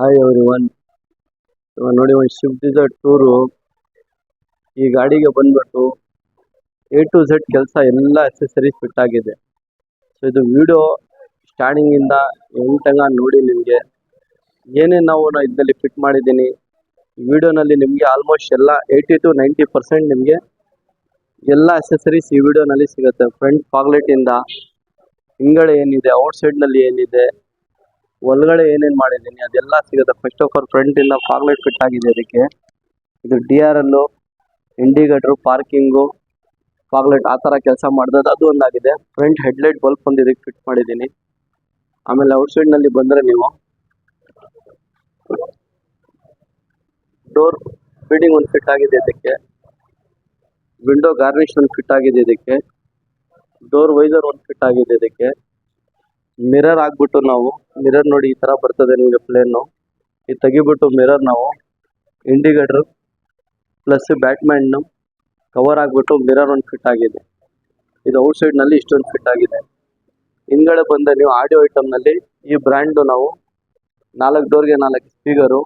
Hi everyone. ಇವಾಗ ನೋಡಿ ಒಂದು ಶಿಫ್ಟ್ ಡಿಸೈರ್ ಟೂರು. ಈ ಗಾಡಿಗೆ ಬಂದ್ಬಿಟ್ಟು A to Z ಕೆಲಸ ಎಲ್ಲ ಅಕ್ಸೆಸರೀಸ್ ಫಿಟ್ ಆಗಿದೆ. ಸೊ ಇದು ವಿಡಿಯೋ ಸ್ಟಾರ್ಟಿಂಗ್ ಇಂದ ಎಂಡ್ ತನಕ ನೋಡಿ. ನಿಮಗೆ ಏನೇನು ನಾವು ಇದರಲ್ಲಿ ಫಿಟ್ ಮಾಡಿದ್ದೀನಿ ವಿಡಿಯೋನಲ್ಲಿ ನಿಮಗೆ ಆಲ್ಮೋಸ್ಟ್ ಎಲ್ಲ 80 to 90% ನಿಮಗೆ ಎಲ್ಲ ಅಕ್ಸೆಸರೀಸ್ ಈ ವಿಡಿಯೋನಲ್ಲಿ ಸಿಗುತ್ತೆ. ಫ್ರಂಟ್ ಫಾಗ್ಲೈಟ್ ಇಂದ ಹಿಂಗಡೆ ಏನಿದೆ, ಔಟ್ ಸೈಡ್ ನಲ್ಲಿ ಏನಿದೆ, ಒಳಗಡೆ ಏನೇನು ಮಾಡಿದ್ದೀನಿ ಅದೆಲ್ಲ ಸಿಗುತ್ತೆ. ಫಸ್ಟ್ ಆಫ್ ಆಲ್ ಫ್ರಂಟ್ ಇಂದ ಫಾಗ್ಲೈಟ್ ಫಿಟ್ ಆಗಿದೆ. ಅದಕ್ಕೆ ಇದು DRL, ಇಂಡಿಕೇಟರ್, ಪಾರ್ಕಿಂಗು, ಫಾಗ್ಲೈಟ್ ಆ ಥರ ಕೆಲಸ ಮಾಡಿದ್ರೆ ಅದು ಒಂದಾಗಿದೆ. ಫ್ರಂಟ್ ಹೆಡ್ಲೈಟ್ ಬಲ್ಪ್ ಒಂದು ಇದಕ್ಕೆ ಫಿಟ್ ಮಾಡಿದ್ದೀನಿ. ಆಮೇಲೆ ಔಟ್ ಸೈಡ್ ನಲ್ಲಿ ಬಂದರೆ ನೀವು ಡೋರ್ ಫೀಡಿಂಗ್ ಒಂದು ಫಿಟ್ ಆಗಿದೆ. ಇದಕ್ಕೆ ವಿಂಡೋ ಗಾರ್ನಿಶ್ ಒಂದು ಫಿಟ್ ಆಗಿದೆ. ಇದಕ್ಕೆ ಡೋರ್ ವೈಸರ್ ಒಂದು ಫಿಟ್ ಆಗಿದೆ. ಇದಕ್ಕೆ ಮಿರರ್ ಹಾಕ್ಬಿಟ್ಟು ನಾವು ಮಿರರ್ ನೋಡಿ ಈ ಥರ ಬರ್ತದೆ ನಿಮಗೆ ಪ್ಲೇನು. ಇದು ತೆಗಿಬಿಟ್ಟು ಮಿರರ್ ನಾವು ಇಂಡಿಕೇಟರ್ ಪ್ಲಸ್ ಬ್ಯಾಟ್ಮ್ಯಾನ್ ಕವರ್ ಆಗಿಬಿಟ್ಟು ಮಿರರ್ ಒಂದು ಫಿಟ್ ಆಗಿದೆ. ಇದು ಔಟ್ ಸೈಡ್ ನಲ್ಲಿ ಇಷ್ಟೊಂದು ಫಿಟ್ ಆಗಿದೆ. ಹಿಂದ್ಗಡೆ ಬಂದರೆ ನೀವು ಆಡಿಯೋ ಐಟಮ್ನಲ್ಲಿ ಈ ಬ್ರ್ಯಾಂಡು ನಾವು 4 ಡೋರ್ಗೆ 4 ಸ್ಪೀಕರು,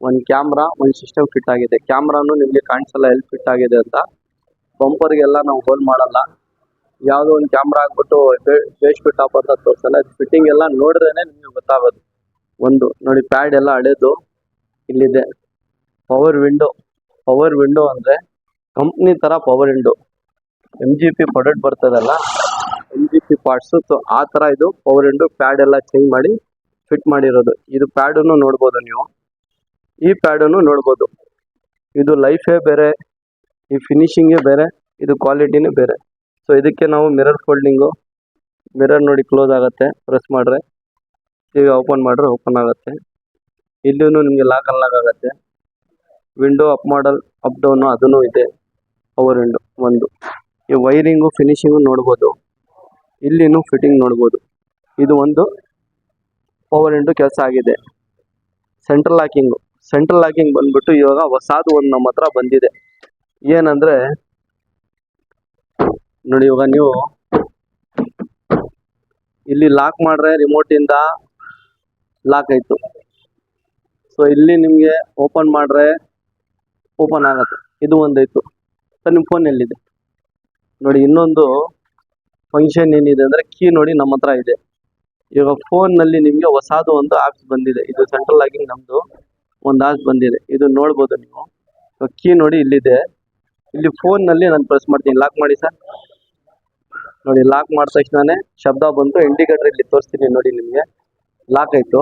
ಒಂದು ಕ್ಯಾಮ್ರಾ, ಒಂದು ಸಿಸ್ಟಮ್ ಫಿಟ್ ಆಗಿದೆ. ಕ್ಯಾಮ್ರಾನು ನಿಮಗೆ ಕಾಣಿಸಲ್ಲ ಎಲ್ಲಿ ಫಿಟ್ ಆಗಿದೆ ಅಂತ. ಬಂಪರ್ಗೆಲ್ಲ ನಾವು ಹೋಲ್ ಮಾಡಲ್ಲ. ಯಾವುದೋ ಒಂದು ಕ್ಯಾಮ್ರಾ ಹಾಕ್ಬಿಟ್ಟು ಬೇಸ್ ಫಿಟ್ ಆಫ್ ಅಂತ ತೋರಿಸಲ್ಲ. ಫಿಟ್ಟಿಂಗ್ ಎಲ್ಲ ನೋಡಿದ್ರೇನೆ ನಿಮಗೆ ಗೊತ್ತಾಗೋದು. ಒಂದು ನೋಡಿ ಪ್ಯಾಡ್ ಎಲ್ಲ ಹಳೇದು ಇಲ್ಲಿದೆ. ಪವರ್ ವಿಂಡೋ ಅಂದರೆ ಕಂಪ್ನಿ ಥರ ಪವರ್ ವಿಂಡೋ MGP ಪ್ರಾಡಕ್ಟ್ ಬರ್ತದಲ್ಲ, MGP ಪಾರ್ಟ್ಸು. ಸೊ ಆ ಥರ ಇದು ಪವರ್ ವಿಂಡೋ. ಪ್ಯಾಡ್ ಎಲ್ಲ ಚೇಂಜ್ ಮಾಡಿ ಫಿಟ್ ಮಾಡಿರೋದು. ಇದು ಪ್ಯಾಡನ್ನು ನೋಡ್ಬೋದು ನೀವು, ಈ ಪ್ಯಾಡನ್ನು ನೋಡ್ಬೋದು. ಇದು ಲೈಫೇ ಬೇರೆ, ಈ ಫಿನಿಶಿಂಗೇ ಬೇರೆ, ಇದು ಕ್ವಾಲಿಟಿನೇ ಬೇರೆ. ಸೊ ಇದಕ್ಕೆ ನಾವು ಮಿರರ್ ಫೋಲ್ಡಿಂಗು, ಮಿರರ್ ನೋಡಿ ಕ್ಲೋಸ್ ಆಗುತ್ತೆ, ಪ್ರೆಸ್ ಮಾಡಿದ್ರೆ. ಈಗ ಓಪನ್ ಮಾಡಿದ್ರೆ ಓಪನ್ ಆಗುತ್ತೆ. ಇಲ್ಲೂ ನಿಮಗೆ ಲಾಕ್ ಅನ್ಲಾಕ್ ಆಗುತ್ತೆ. ವಿಂಡೋ ಅಪ್ ಮಾಡಲ್ ಅಪ್ ಡೌನು ಅದೂ ಇದೆ. ಪವರ್ ವಿಂಡೋ ಒಂದು. ಈ ವೈರಿಂಗು ಫಿನಿಶಿಂಗು ನೋಡ್ಬೋದು, ಇಲ್ಲಿನೂ ಫಿಟ್ಟಿಂಗ್ ನೋಡ್ಬೋದು. ಇದು ಒಂದು ಪವರ್ ವಿಂಡೋ ಕೆಲಸ ಆಗಿದೆ. ಸೆಂಟ್ರಲ್ ಲಾಕಿಂಗ್ ಬಂದ್ಬಿಟ್ಟು ಇವಾಗ ಹೊಸದು ಒಂದು ನಮ್ಮ ಹತ್ರ ಬಂದಿದೆ. ಏನಂದರೆ ನೋಡಿ, ಇವಾಗ ನೀವು ಇಲ್ಲಿ ಲಾಕ್ ಮಾಡ್ರೆ ರಿಮೋಟಿಂದ ಲಾಕ್ ಆಯಿತು. ಸೊ ಇಲ್ಲಿ ನಿಮಗೆ ಓಪನ್ ಮಾಡ್ರೆ ಓಪನ್ ಆಗುತ್ತೆ. ಇದು ಒಂದಾಯಿತು. ಸೊ ನಿಮ್ಮ ಫೋನ್ ಎಲ್ಲಿದೆ ನೋಡಿ. ಇನ್ನೊಂದು ಫಂಕ್ಷನ್ ಏನಿದೆ ಅಂದರೆ ಕೀ ನೋಡಿ ನಮ್ಮ ಹತ್ರ ಇದೆ. ಇವಾಗ ಫೋನ್ನಲ್ಲಿ ನಿಮಗೆ ಹೊಸದು ಒಂದು ಆಪ್ಸ್ ಬಂದಿದೆ. ಇದು ಸೆಂಟ್ರಲ್ ಲಾಕಿಂಗ್ ನಮ್ಮದು ಒಂದು ಆಪ್ಸ್ ಬಂದಿದೆ. ಇದು ನೋಡ್ಬೋದು ನೀವು. ಕೀ ನೋಡಿ ಇಲ್ಲಿದೆ. ಇಲ್ಲಿ ಫೋನ್ನಲ್ಲಿ ನಾನು ಪ್ರೆಸ್ ಮಾಡ್ತೀನಿ. ಲಾಕ್ ಮಾಡಿ ಸರ್. ನೋಡಿ ಲಾಕ್ ಮಾಡಿದ ತಕ್ಷಣನೇ ಶಬ್ದ ಬಂತು. ಇಂಡಿಕೇಟರ್ ಇಲ್ಲಿ ತೋರಿಸ್ತೀನಿ ನೋಡಿ ನಿಮಗೆ. ಲಾಕ್ ಆಯಿತು.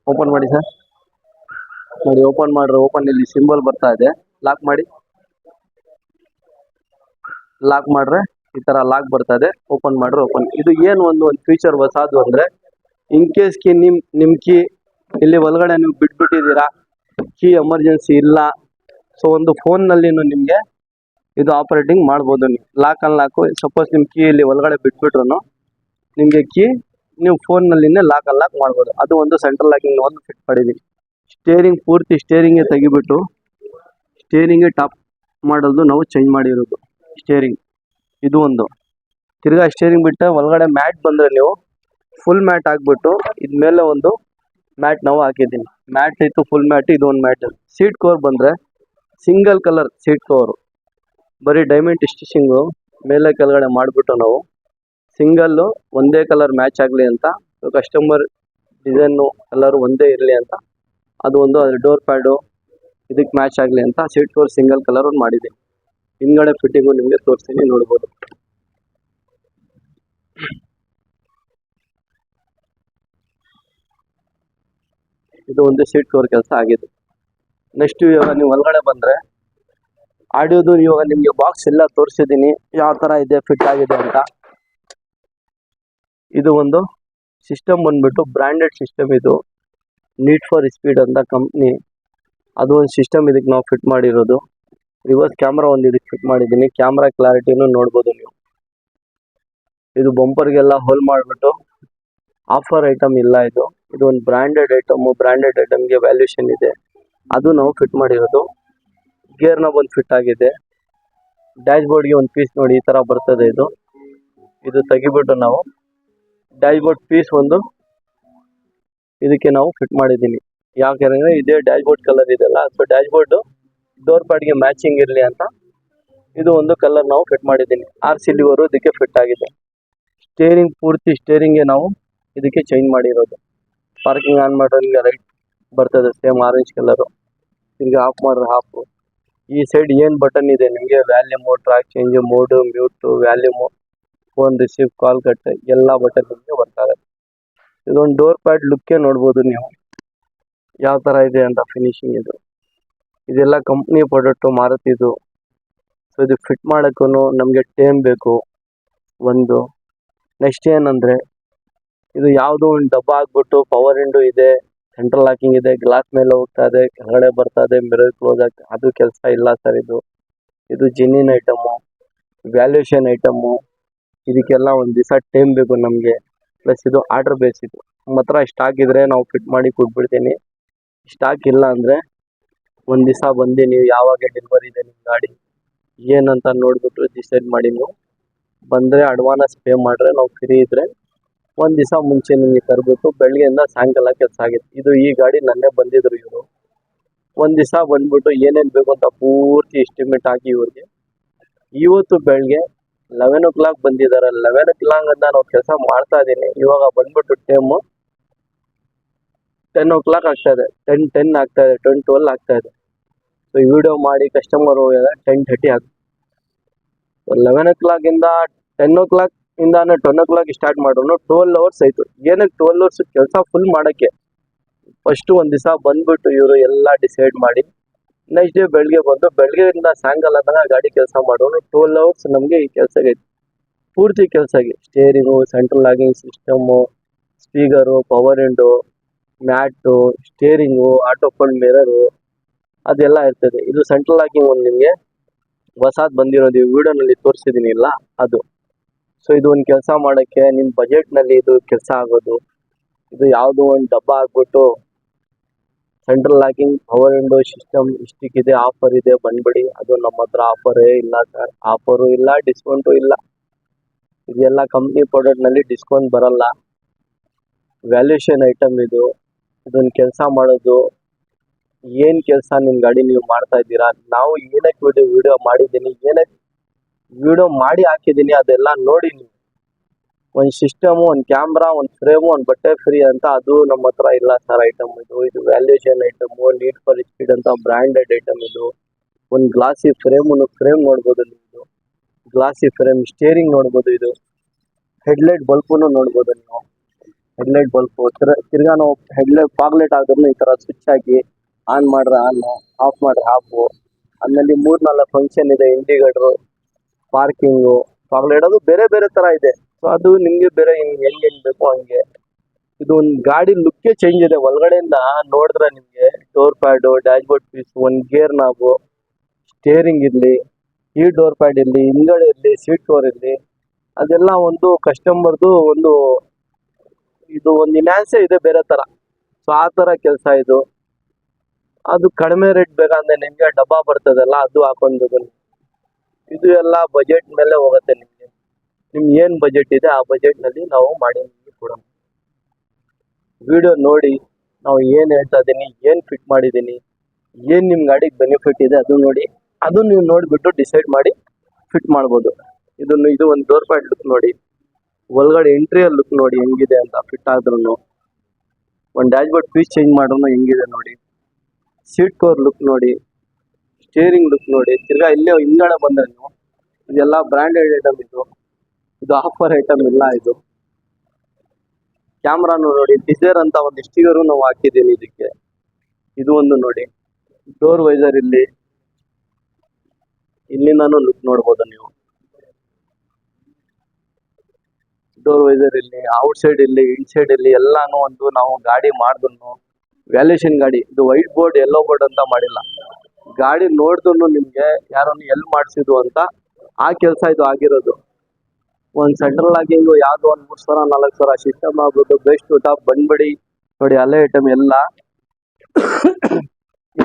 ಓಪನ್ ಮಾಡಿ ಸರ್. ನೋಡಿ ಓಪನ್ ಮಾಡ್ರೆ ಓಪನ್ ಇಲ್ಲಿ ಸಿಂಬಲ್ ಬರ್ತಾ ಇದೆ. ಲಾಕ್ ಮಾಡ್ರೆ ಈ ಥರ ಲಾಕ್ ಬರ್ತಾ ಇದೆ. ಓಪನ್ ಮಾಡ್ರೆ ಓಪನ್. ಇದು ಏನು ಒಂದು ಫೀಚರ್ ಹೊಸದು ಅಂದರೆ, ಇನ್ ಕೇಸ್ ಕೀ ನಿಮ್ಮ ಕೀ ಇಲ್ಲಿ ಒಳಗಡೆ ನೀವು ಬಿಟ್ಬಿಟ್ಟಿದ್ದೀರಾ, ಕೀ ಎಮರ್ಜೆನ್ಸಿ ಇಲ್ಲ, ಸೊ ಒಂದು ಫೋನ್ನಲ್ಲಿ ನಿಮಗೆ ಇದು ಆಪರೇಟಿಂಗ್ ಮಾಡ್ಬೋದು. ನೀವು ಲಾಕ್ ಅನ್ಲಾಕು, ಸಪೋಸ್ ನಿಮ್ಮ ಕೀ ಇಲ್ಲಿ ಒಳಗಡೆ ಬಿಟ್ಬಿಟ್ರು ನಿಮಗೆ ಕೀ ನೀವು ಫೋನ್ನಲ್ಲಿನೇ ಲಾಕ್ ಅನ್ಲಾಕ್ ಮಾಡ್ಬೋದು. ಅದು ಒಂದು ಸೆಂಟ್ರಲ್ ಲಾಕಿಂಗ್ ಒಂದು ಫಿಟ್ ಮಾಡಿದ್ದೀನಿ. ಪೂರ್ತಿ ಸ್ಟೇರಿಂಗೇ ತೆಗಿಬಿಟ್ಟು ಸ್ಟೇರಿಂಗೇ ಟಾಪ್ ಮಾಡೋದು ನಾವು ಚೇಂಜ್ ಮಾಡಿರೋದು. ಸ್ಟೇರಿಂಗ್ ಇದು ಒಂದು. ತಿರ್ಗಾ ಸ್ಟೇರಿಂಗ್ ಬಿಟ್ಟರೆ ಒಳಗಡೆ ಮ್ಯಾಟ್ ಬಂದರೆ ನೀವು ಫುಲ್ ಮ್ಯಾಟ್ ಹಾಕ್ಬಿಟ್ಟು ಇದ್ಮೇಲೆ ಒಂದು ಮ್ಯಾಟ್ ನಾವು ಹಾಕಿದ್ದೀನಿ. ಮ್ಯಾಟ್ ಇತ್ತು, ಫುಲ್ ಮ್ಯಾಟ್. ಇದು ಒಂದು ಮ್ಯಾಟ್. ಸೀಟ್ ಕವರ್ ಬಂದರೆ ಸಿಂಗಲ್ ಕಲರ್ ಸೀಟ್ ಕವರು, ಬರೀ ಡೈಮಂಡ್ ಸ್ಟಿಚಿಂಗು ಮೇಲೆ ಕೆಳಗಡೆ ಮಾಡಿಬಿಟ್ಟು ನಾವು ಸಿಂಗಲ್ಲು ಒಂದೇ ಕಲರ್ ಮ್ಯಾಚ್ ಆಗಲಿ ಅಂತ, ಕಸ್ಟಮರ್ ಡಿಸೈನು ಕಲರು ಒಂದೇ ಇರಲಿ ಅಂತ, ಅದು ಒಂದು. ಅದ್ರ ಡೋರ್ ಪ್ಯಾಡು ಇದಕ್ಕೆ ಮ್ಯಾಚ್ ಆಗಲಿ ಅಂತ ಸೀಟ್ ಕವರ್ ಸಿಂಗಲ್ ಕಲರ್ ಒಂದು ಮಾಡಿದೆ. ಹಿಂದ್ಗಡೆ ಫಿಟ್ಟಿಂಗು ನಿಮಗೆ ತೋರಿಸ್ತೀನಿ, ನೋಡ್ಬೋದು. ಇದು ಒಂದು ಸೀಟ್ ಕವರ್ ಕೆಲಸ ಆಗಿದೆ. ನೆಕ್ಸ್ಟ್ ಇವಾಗ ನೀವು ಒಳಗಡೆ ಬಂದರೆ ಆಡಿಯೋದು ಇವಾಗ ನಿಮಗೆ ಬಾಕ್ಸ್ ಎಲ್ಲ ತೋರಿಸಿದ್ದೀನಿ ಯಾವ ಥರ ಇದೆ, ಫಿಟ್ ಆಗಿದೆ ಅಂತ. ಇದು ಒಂದು ಸಿಸ್ಟಮ್ ಬಂದ್ಬಿಟ್ಟು ಬ್ರ್ಯಾಂಡೆಡ್ ಸಿಸ್ಟಮ್. ಇದು ನೀಡ್ ಫಾರ್ ಸ್ಪೀಡ್ ಅಂತ ಕಂಪ್ನಿ, ಅದು ಒಂದು ಸಿಸ್ಟಮ್ ಇದಕ್ಕೆ ನಾವು ಫಿಟ್ ಮಾಡಿರೋದು. ರಿವರ್ಸ್ ಕ್ಯಾಮ್ರಾ ಒಂದು ಇದಕ್ಕೆ ಫಿಟ್ ಮಾಡಿದ್ದೀನಿ. ಕ್ಯಾಮ್ರಾ ಕ್ಲಾರಿಟಿನೂ ನೋಡ್ಬೋದು ನೀವು. ಇದು ಬಂಪರ್ಗೆಲ್ಲ ಹೋಲ್ ಮಾಡಿಬಿಟ್ಟು ಆಫರ್ ಐಟಮ್ ಇಲ್ಲ. ಇದು ಒಂದು ಬ್ರ್ಯಾಂಡೆಡ್ ಐಟಮ್ಗೆ ವ್ಯಾಲ್ಯೂಷನ್ ಇದೆ, ಅದು ನಾವು ಫಿಟ್ ಮಾಡಿರೋದು. ಗೇರ್ನ ಒಂದು ಫಿಟ್ ಆಗಿದೆ. ಡ್ಯಾಶ್ ಬೋರ್ಡ್ಗೆ ಒಂದು ಪೀಸ್ ನೋಡಿ ಈ ಥರ ಬರ್ತದೆ. ಇದು ತೆಗಿಬಿಟ್ಟು ನಾವು ಡ್ಯಾಶ್ ಬೋರ್ಡ್ ಪೀಸ್ ಒಂದು ಇದಕ್ಕೆ ನಾವು ಫಿಟ್ ಮಾಡಿದ್ದೀನಿ. ಯಾಕೆಂದ್ರೆ ಇದೇ ಡ್ಯಾಶ್ ಬೋರ್ಡ್ ಕಲರ್ ಇದೆಲ್ಲ, ಸೊ ಡ್ಯಾಶ್ ಬೋರ್ಡ್ ಡೋರ್ ಪ್ಯಾಡ್ಗೆ ಮ್ಯಾಚಿಂಗ್ ಇರಲಿ ಅಂತ ಇದು ಒಂದು ಕಲರ್ ನಾವು ಫಿಟ್ ಮಾಡಿದ್ದೀನಿ. RC ಲಿವರು ಇದಕ್ಕೆ ಫಿಟ್ ಆಗಿದೆ. ಸ್ಟೇರಿಂಗ್ ಪೂರ್ತಿ ಸ್ಟೇರಿಂಗ್ಗೆ ನಾವು ಇದಕ್ಕೆ ಚೇಂಜ್ ಮಾಡಿರೋದು. ಪಾರ್ಕಿಂಗ್ ಆನ್ ಮಾಡೋರಿಗೆ ರೈಟ್ ಬರ್ತದೆ ಸೇಮ್ ಆರೆಂಜ್ ಕಲರು. ಈಗ ಆಫ್ ಮಾಡಿದ್ರೆ ಆಫ್. ಈ ಸೈಡ್ ಏನು ಬಟನ್ ಇದೆ ನಿಮಗೆ, volume, track change, mode, mute, volume, phone receive, call cut ಎಲ್ಲ ಬಟನ್ ನಿಮಗೆ ವರ್ಕ್ ಆಗುತ್ತೆ. ಇದೊಂದು ಡೋರ್ ಪ್ಯಾಡ್ ಲುಕ್ಕೇ ನೋಡ್ಬೋದು ನೀವು ಯಾವ ಥರ ಇದೆ ಅಂತ ಫಿನಿಶಿಂಗ್ ಇದು. ಇದೆಲ್ಲ ಕಂಪ್ನಿ ಪ್ರಾಡಕ್ಟು ಮಾರುತಿದು. ಸೊ ಇದು ಫಿಟ್ ಮಾಡೋಕ್ಕೂ ನಮಗೆ ಟೈಮ್ ಬೇಕು ಒಂದು. ನೆಕ್ಸ್ಟ್ ಏನಂದರೆ ಇದು ಯಾವುದೋ ಒಂದು ಡಬ್ಬ ಹಾಕ್ಬಿಟ್ಟು ಪವರ್ ವಿಂಡೋ ಇದೆ, ಸೆಂಟ್ರಲ್ ಲಾಕಿಂಗ್ ಇದೆ, ಗ್ಲಾಸ್ ಮೇಲೆ ಹೋಗ್ತಾ ಇದೆ, ಕೆಳಗಡೆ ಬರ್ತಾ ಇದೆ, ಮಿರರ್ ಕ್ಲೋಸ್ ಆಗ್ತದೆ, ಅದು ಕೆಲಸ ಇಲ್ಲ ಸರ್. ಇದು ಜೆನ್ಯೂನ್ ಐಟಮು, ವ್ಯಾಲ್ಯೂಷನ್ ಐಟಮು. ಇದಕ್ಕೆಲ್ಲ ಒಂದು ದಿವಸ ಟೈಮ್ ಬೇಕು ನಮಗೆ. ಪ್ಲಸ್ ಇದು ಆರ್ಡ್ರ್ ಬೇಸ್. ಇದು ನಮ್ಮ ಹತ್ರ ಸ್ಟಾಕ್ ಇದ್ದರೆ ನಾವು ಫಿಟ್ ಮಾಡಿ ಕೊಟ್ಬಿಡ್ತೀನಿ. ಸ್ಟಾಕ್ ಇಲ್ಲ ಅಂದರೆ ಒಂದು ದಿವಸ ಬಂದು ನೀವು ಯಾವಾಗ ಡೆಲಿವರಿ ಇದೆ ನಿಮ್ಮ ಗಾಡಿ ಏನಂತ ನೋಡಿಬಿಟ್ಟು ಡಿಸೈಡ್ ಮಾಡಿ ನೀವು ಬಂದರೆ ಅಡ್ವಾನ್ಸ್ ಪೇ ಮಾಡಿದ್ರೆ ನಾವು ಫ್ರೀ ಇದ್ದರೆ ಒಂದು ದಿವಸ ಮುಂಚೆ ನಿಮಗೆ ತರಬೇಕು. ಬೆಳಗ್ಗೆಯಿಂದ ಸಾಯಂಕಾಲ ಕೆಲಸ ಆಗಿದೆ. ಇದು ಈ ಗಾಡಿ ನನ್ನೇ ಬಂದಿದ್ರು ಇವರು. ಒಂದು ದಿವಸ ಬಂದ್ಬಿಟ್ಟು ಏನೇನು ಬೇಕು ಅಂತ ಪೂರ್ತಿ ಎಸ್ಟಿಮೇಟ್ ಹಾಕಿ ಇವ್ರಿಗೆ ಇವತ್ತು ಬೆಳಗ್ಗೆ 11 o'clock ಬಂದಿದ್ದಾರೆ. 11 o'clock ಅಂತ ನಾವು ಕೆಲಸ ಮಾಡ್ತಾ ಇದ್ದೀನಿ. ಇವಾಗ ಬಂದ್ಬಿಟ್ಟು ಟೈಮು 10 o'clock ಆಗ್ತಾ ಇದೆ, 10 ಆಗ್ತಾ ಇದೆ, 12 ಆಗ್ತಾ ಇದೆ. ಸೊ ಈ ವಿಡಿಯೋ ಮಾಡಿ ಕಸ್ಟಮರ್ ಹೋಗಿದ್ರೆ 10:30 ಆಗ್ತದೆ. 11 o'clock ಇಂದ 10 o'clock ಇಂದಾನೆ 10 o'clock ಸ್ಟಾರ್ಟ್ ಮಾಡೋನು 12 hours ಆಯಿತು. ಏನಕ್ಕೆ 12 hours ಕೆಲಸ ಫುಲ್ ಮಾಡೋಕ್ಕೆ? ಫಸ್ಟು ಒಂದು ದಿವಸ ಬಂದ್ಬಿಟ್ಟು ಇವರು ಎಲ್ಲ ಡಿಸೈಡ್ ಮಾಡಿ ನೆಕ್ಸ್ಟ್ ಡೇ ಬೆಳಗ್ಗೆ ಬಂದು ಬೆಳಗ್ಗೆಯಿಂದ ಸಾಯಂಕಾಲ ತನಕ ಗಾಡಿ ಕೆಲಸ ಮಾಡೋನು 12 hours ನಮಗೆ ಈ ಕೆಲಸಕ್ಕೆ ಪೂರ್ತಿ ಕೆಲಸಕ್ಕೆ. Steering, central locking system, speaker, power window, mat, steering, auto fold mirror ಅದೆಲ್ಲ ಇರ್ತದೆ. ಇದು ಸೆಂಟ್ರಲ್ ಲಾಕಿಂಗ್ ಒಂದು ನಿಮಗೆ ಹೊಸದು ಬಂದಿರೋದು ಈ ವಿಡಿಯೋನಲ್ಲಿ ತೋರಿಸಿದ್ದೀನಿ ಇಲ್ಲ ಅದು. ಸೊ ಇದು ಒಂದು ಕೆಲಸ ಮಾಡೋಕ್ಕೆ ನಿಮ್ಮ ಬಜೆಟ್ನಲ್ಲಿ ಇದು ಕೆಲಸ ಆಗೋದು. ಇದು ಯಾವುದೋ ಒಂದು ಡಬ್ಬ ಹಾಕ್ಬಿಟ್ಟು central locking, power window system ಇಷ್ಟಕ್ಕಿದೆ, ಆಫರ್ ಇದೆ ಬಂದ್ಬಿಡಿ. ಅದು ನಮ್ಮ ಹತ್ರ ಆಫರೇ ಇಲ್ಲ ಸರ್. ಆಫರು ಇಲ್ಲ, ಡಿಸ್ಕೌಂಟು ಇಲ್ಲ. ಇದೆಲ್ಲ ಕಂಪ್ನಿ ಪ್ರಾಡಕ್ಟ್ನಲ್ಲಿ ಡಿಸ್ಕೌಂಟ್ ಬರಲ್ಲ. ವ್ಯಾಲ್ಯೂಷನ್ ಐಟಮ್ ಇದು. ಇದೊಂದು ಕೆಲಸ ಮಾಡೋದು ಏನು ಕೆಲಸ ನಿಮ್ಮ ಗಾಡಿ ನೀವು ಮಾಡ್ತಾ ಇದ್ದೀರಾ? ನಾವು ಏನಕ್ಕೆ ವಿಡಿಯೋ ಮಾಡಿದ್ದೀನಿ, ಏನಕ್ಕೆ ವಿಡಿಯೋ ಮಾಡಿ ಹಾಕಿದ್ದೀನಿ ಅದೆಲ್ಲ ನೋಡಿ ನೀವು. ಒಂದು ಸಿಸ್ಟಮು, ಒಂದು ಕ್ಯಾಮ್ರಾ, ಒಂದು ಫ್ರೇಮು, ಒಂದು ಬಟ್ಟೆ ಫ್ರೀ ಅಂತ ಅದು ನಮ್ಮ ಹತ್ರ ಇಲ್ಲ ಸರ್ ಐಟಮ್ ಇದು valuation item, need for speed ಅಂತ ಬ್ರ್ಯಾಂಡೆಡ್ ಐಟಮ್ ಇದು. ಒಂದು ಗ್ಲಾಸಿ ಫ್ರೇಮ್ ನೋಡ್ಬೋದು ನೀವು. ಗ್ಲಾಸಿ ಫ್ರೇಮ್, ಸ್ಟೇರಿಂಗ್ ನೋಡ್ಬೋದು. ಇದು ಹೆಡ್ಲೈಟ್ ಬಲ್ಪು ನೋಡ್ಬೋದು ನೀವು. ಹೆಡ್ಲೈಟ್ ಬಲ್ಪು ತಿರ್ಗಾ ನಾವು ಹೆಡ್ಲೈಟ್ ಫಾಗ್ಲೈಟ್ ಆದ್ರೂ ಈ ಥರ ಸ್ವಿಚ್ ಹಾಕಿ ಆನ್ ಮಾಡ್ರೆ ಆನು, ಆಫ್ ಮಾಡ್ರೆ ಆಫು. ಆಮೇಲೆ 3-4 ಫಂಕ್ಷನ್ ಇದೆ. ಇಂಡಿಕೇಟ್ರು, ಪಾರ್ಕಿಂಗು, ಫಾಗ್ಲೈಟ್ ಅದು ಬೇರೆ ಬೇರೆ ಥರ ಇದೆ. ಸೊ ಅದು ನಿಮಗೆ ಬೇರೆ ಹೆಂಗೆ ಬೇಕು ಹಂಗೆ. ಇದು ಒಂದು ಗಾಡಿ ಲುಕ್ಕೇ ಚೇಂಜ್ ಇದೆ. ಒಳಗಡೆಯಿಂದ ನೋಡಿದ್ರೆ ನಿಮಗೆ door pad, dashboard piece, ಒಂದು ಗೇರ್ ನಾಬು, ಸ್ಟೇರಿಂಗ್ ಇರಲಿ, ಈ ಡೋರ್ ಪ್ಯಾಡ್ ಇರಲಿ, ಹಿಂದ್ಗಡೆ ಇರಲಿ, ಸೀಟ್ ಕವರ್ ಇರಲಿ, ಅದೆಲ್ಲ ಒಂದು ಕಸ್ಟಮರ್ದು ಒಂದು ಇದು ಒಂದು ಇನ್ಯಾನ್ಸೇ ಇದೆ ಬೇರೆ ಥರ. ಸೊ ಆ ಥರ ಕೆಲಸ ಇದು. ಅದು ಕಡಿಮೆ ರೇಟ್ ಬೇಕಂದ್ರೆ ನಿಮಗೆ ಡಬ್ಬ ಬರ್ತದಲ್ಲ ಅದು ಹಾಕೊಂಡು ಇದು ಎಲ್ಲ ಬಜೆಟ್ ಮೇಲೆ ಹೋಗುತ್ತೆ ನಿಮಗೆ. ನಿಮ್ಗೆ ಏನು ಬಜೆಟ್ ಇದೆ ಆ ಬಜೆಟ್ನಲ್ಲಿ ನಾವು ಮಾಡಿ ನಿಮಗೆ ಕೊಡೋಣ. ವಿಡಿಯೋ ನೋಡಿ ನಾವು ಏನು ಹೇಳ್ತಾ ಇದ್ದೀನಿ, ಏನು ಫಿಟ್ ಮಾಡಿದ್ದೀನಿ, ಏನು ನಿಮ್ಮ ಗಾಡಿಗೆ ಬೆನಿಫಿಟ್ ಇದೆ ಅದು ನೋಡಿ. ಅದು ನೀವು ನೋಡಿಬಿಟ್ಟು ಡಿಸೈಡ್ ಮಾಡಿ ಫಿಟ್ ಮಾಡ್ಬೋದು. ಇದು ಒಂದು ಡೋರ್ ಪ್ಯಾಡ್ ಲುಕ್ ನೋಡಿ, ಒಳಗಡೆ ಎಂಟ್ರಿಯಲ್ ಲುಕ್ ನೋಡಿ ಹೆಂಗಿದೆ ಅಂತ. ಫಿಟ್ ಆದ್ರೂ ಒಂದು ಡ್ಯಾಶ್ ಬೋರ್ಡ್ ಪೀಸ್ ಚೇಂಜ್ ಮಾಡ್ರೂ ಹೆಂಗಿದೆ ನೋಡಿ. ಸೀಟ್ ಕವರ್ ಲುಕ್ ನೋಡಿ, ಸ್ಟೇರಿಂಗ್ ಲುಕ್ ನೋಡಿ. ತಿರ್ಗಾ ಇಲ್ಲೇ ಹಿಂದ್ಗಡೆ ಬಂದರೆ ನೀವು ಇದೆಲ್ಲ ಬ್ರ್ಯಾಂಡೆಡ್ ಐಟಮ್ ಇದು ಆಫರ್ ಐಟಮ್ ಇಲ್ಲ. ಇದು ಕ್ಯಾಮ್ರಾನು ನೋಡಿ, ಡಿಸೈರ್ ಅಂತ ಒಂದು ಸ್ಟಿಕರು ನಾವು ಹಾಕಿದ್ದೀನಿ ಇದಕ್ಕೆ. ಇದು ಒಂದು ನೋಡಿ, ಡೋರ್ ವೈಸರ್ ಇಲ್ಲಿಂದಾನು ಲುಕ್ ನೋಡ್ಬೋದು ನೀವು. Door visor outside inside ಎಲ್ಲಾನು ಒಂದು ನಾವು ಗಾಡಿ ಮಾಡಿದ್ರು ವ್ಯಾಲ್ಯೂಷನ್ ಗಾಡಿ. ಇದು ವೈಟ್ ಬೋರ್ಡ್, ಯೆಲ್ಲೋ ಬೋರ್ಡ್ ಅಂತ ಮಾಡಿಲ್ಲ. ಗಾಡಿ ನೋಡಿದ್ರು ನಿಮಗೆ ಯಾರನ್ನು ಎಲ್ಲಿ ಮಾಡಿಸಿದ್ದು ಅಂತ ಆ ಕೆಲಸ ಇದು ಆಗಿರೋದು. ಒಂದು ಸೆಂಟ್ರಲ್ ಲಾಕಿಂಗು ಯಾವುದೋ ಒಂದು 3,000-4,000 ಸಿಸ್ಟಮ್ ಆಗ್ಬಿಟ್ಟು ಬೆಸ್ಟ್ ಟಾಪ್ ಬಂದ್ಬಿಡಿ ನೋಡಿ. ಅಲ್ಲೇ ಐಟಮ್ ಎಲ್ಲ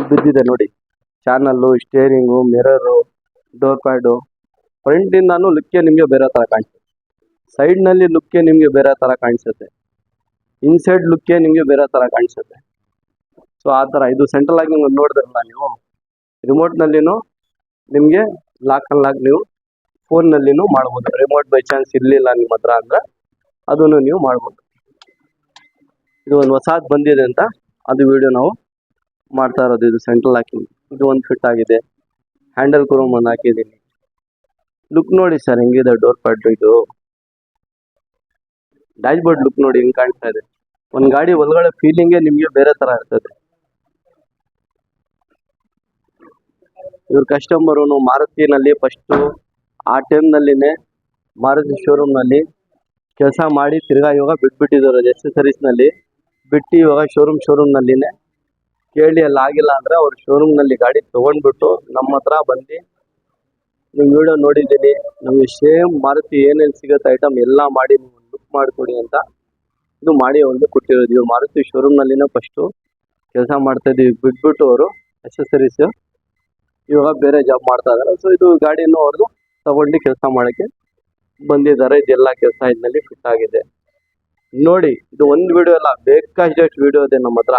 ಬಿದ್ದಿದೆ ನೋಡಿ. Channel, steering, mirror, door pad. ಫ್ರಂಟಿಂದಾನು ಲುಕ್ಕೇ ನಿಮಗೆ ಬೇರೆ ಥರ ಕಾಣಿಸುತ್ತೆ, ಸೈಡ್ನಲ್ಲಿ ಲುಕ್ಕೇ ನಿಮಗೆ ಬೇರೆ ಥರ ಕಾಣಿಸುತ್ತೆ. ಇನ್ಸೈಡ್ ಲುಕ್ಕೇ ನಿಮಗೆ ಬೇರೆ ಥರ ಕಾಣಿಸುತ್ತೆ. ಸೊ ಆ ಥರ ಇದು ಸೆಂಟ್ರಲ್ ಆಗಿ ನೀವು ನೋಡಿದ್ರಲ್ಲ ನೀವು ರಿಮೋಟ್ನಲ್ಲಿನೂ ನಿಮಗೆ ಲಾಕ್ ಅನ್ಲಾಕ್ ನೀವು ಫೋನ್ನಲ್ಲಿನೂ ಮಾಡ್ಬೋದು. ರಿಮೋಟ್ ಬೈ ಚಾನ್ಸ್ ಇರಲಿಲ್ಲ ನಿಮ್ಮ ಹತ್ರ ಅಂದರೆ ಅದನ್ನು ನೀವು ಮಾಡ್ಬೋದು. ಇದು ಒಂದು ಹೊಸದು ಬಂದಿದೆ ಅಂತ ಅದು ವಿಡಿಯೋ ನಾವು ಮಾಡ್ತಾ ಇರೋದು. ಇದು ಸೆಂಟ್ರಲ್ ಲಾಕಿಂಗ್ ಇದು ಒಂದು ಫಿಟ್ ಆಗಿದೆ. ಹ್ಯಾಂಡಲ್ ಕ್ರೋಮ್ ಒಂದು ಹಾಕಿದ್ದೀನಿ. ಲುಕ್ ನೋಡಿ ಸರ್ ಹೆಂಗಿದೆ ಡೋರ್ ಪ್ಯಾಡ್. ಇದು ಡ್ಯಾಶ್ ಬೋರ್ಡ್ ಲುಕ್ ನೋಡಿ ಹೆಂಗೆ ಕಾಣ್ತಾ ಇದೆ. ಒಂದು ಗಾಡಿ ಒಳಗಡೆ ಫೀಲಿಂಗೇ ನಿಮಗೆ ಬೇರೆ ಥರ ಇರ್ತದೆ. ಇವ್ರ ಕಸ್ಟಮರು ಮಾರುತಿನಲ್ಲಿ ಫಸ್ಟು ಆ ಟೈಮ್ನಲ್ಲಿನೇ ಮಾರುತಿ ಶೋರೂಮ್ನಲ್ಲಿ ಕೆಲಸ ಮಾಡಿ ತಿರ್ಗಾ ಇವಾಗ ಬಿಟ್ಬಿಟ್ಟಿದ್ದಾರೆ. ಎಕ್ಸೆಸರೀಸ್ನಲ್ಲಿ ಬಿಟ್ಟು ಇವಾಗ ಶೋರೂಮ್ನಲ್ಲಿನೇ ಕೇಳಿ ಅಲ್ಲಿ ಆಗಿಲ್ಲ ಅಂದರೆ ಅವ್ರ ಶೋರೂಮ್ನಲ್ಲಿ ಗಾಡಿ ತೊಗೊಂಡ್ಬಿಟ್ಟು ನಮ್ಮ ಹತ್ರ ಬಂದು ನೀವು ವಿಡಿಯೋ ನೋಡಿದ್ದೀನಿ ನಮಗೆ ಸೇಮ್ ಮಾರುತಿ ಏನೇನು ಸಿಗುತ್ತೆ ಐಟಮ್ ಎಲ್ಲ ಮಾಡಿ ನೀವು ಲುಕ್ ಮಾಡಿಕೊಡಿ ಅಂತ ಇದು ಮಾಡಿ ಒಂದು ಕೊಟ್ಟಿರೋದು. ಇವ್ರು ಮಾರುತಿ ಶೋರೂಮ್ನಲ್ಲಿನೇ ಫಸ್ಟು ಕೆಲಸ ಮಾಡ್ತಾಯಿದ್ದೀವಿ ಬಿಟ್ಬಿಟ್ಟು ಅವರು ಎಕ್ಸೆಸರೀಸ್ ಇವಾಗ ಬೇರೆ ಜಾಬ್ ಮಾಡ್ತಾ ಇದ್ದಾರೆ. ಸೊ ಇದು ಗಾಡಿನೂ ಅವ್ರದ್ದು ತಗೊಂಡು ಕೆಲಸ ಮಾಡೋಕ್ಕೆ ಬಂದಿದ್ದಾರೆ. ಇದೆಲ್ಲ ಕೆಲಸ ಇದರಲ್ಲಿ ಫಿಟ್ ಆಗಿದೆ ನೋಡಿ. ಇದು ಒಂದು ವಿಡಿಯೋ ಅಲ್ಲ, ಬೇಕಾದಷ್ಟು ವಿಡಿಯೋ ಇದೆ ನಮ್ಮ ಹತ್ರ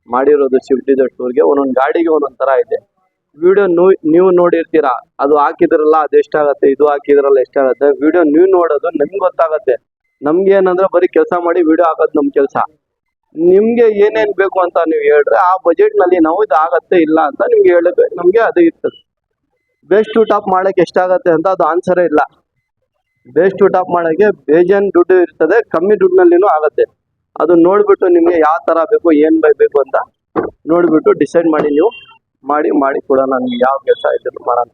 ಮಾಡಿರೋದು. ಸ್ವಿಫ್ಟ್ ಡಿಸೈರ್ ಟೂರ್ಗೆ ಒಂದೊಂದು ಗಾಡಿಗೆ ಒಂದೊಂದು ಥರ ಇದೆ ವಿಡಿಯೋ. ನೀವು ನೋಡಿರ್ತೀರಾ ಅದು ಹಾಕಿದ್ರಲ್ಲ ಅದು ಎಷ್ಟಾಗತ್ತೆ, ಇದು ಹಾಕಿದ್ರಲ್ಲ ಎಷ್ಟಾಗತ್ತೆ. ವಿಡಿಯೋ ನೀವು ನೋಡೋದು ನಿಮ್ಗೆ ಗೊತ್ತಾಗತ್ತೆ. ನಮ್ಗೆ ಏನಂದ್ರೆ ಬರೀ ಕೆಲಸ ಮಾಡಿ ವಿಡಿಯೋ ಹಾಕೋದು ನಮ್ಮ ಕೆಲಸ. ನಿಮಗೆ ಏನೇನು ಬೇಕು ಅಂತ ನೀವು ಹೇಳಿದ್ರೆ ಆ ಬಜೆಟ್ನಲ್ಲಿ ನಾವು ಇದು ಆಗತ್ತೆ ಇಲ್ಲ ಅಂತ ನಿಮ್ಗೆ ಹೇಳಬೇಕು. ನಮಗೆ ಅದು ಇರ್ತದೆ. ಬೇಸ್ ಟು ಟಾಪ್ ಮಾಡೋಕ್ಕೆ ಎಷ್ಟಾಗತ್ತೆ ಅಂತ ಅದು ಆನ್ಸರೇ ಇಲ್ಲ. ಬೇಸ್ ಟು ಟಾಪ್ ಮಾಡೋಕ್ಕೆ ಬೇಜಾನ್ ದುಡ್ಡು ಇರ್ತದೆ, ಕಮ್ಮಿ ದುಡ್ಡಿನಲ್ಲಿನೂ ಆಗುತ್ತೆ. ಅದು ನೋಡಿಬಿಟ್ಟು ನಿಮಗೆ ಯಾವ ಥರ ಬೇಕು ಏನು ಬೇಕು ಅಂತ ನೋಡಿಬಿಟ್ಟು ಡಿಸೈಡ್ ಮಾಡಿ ನೀವು ಮಾಡಿ ಕೊಡೋಣ. ನಿಮ್ಗೆ ಯಾವ ಕೆಲಸ ಇದ್ದರೂ ಮಾಡೋಣ.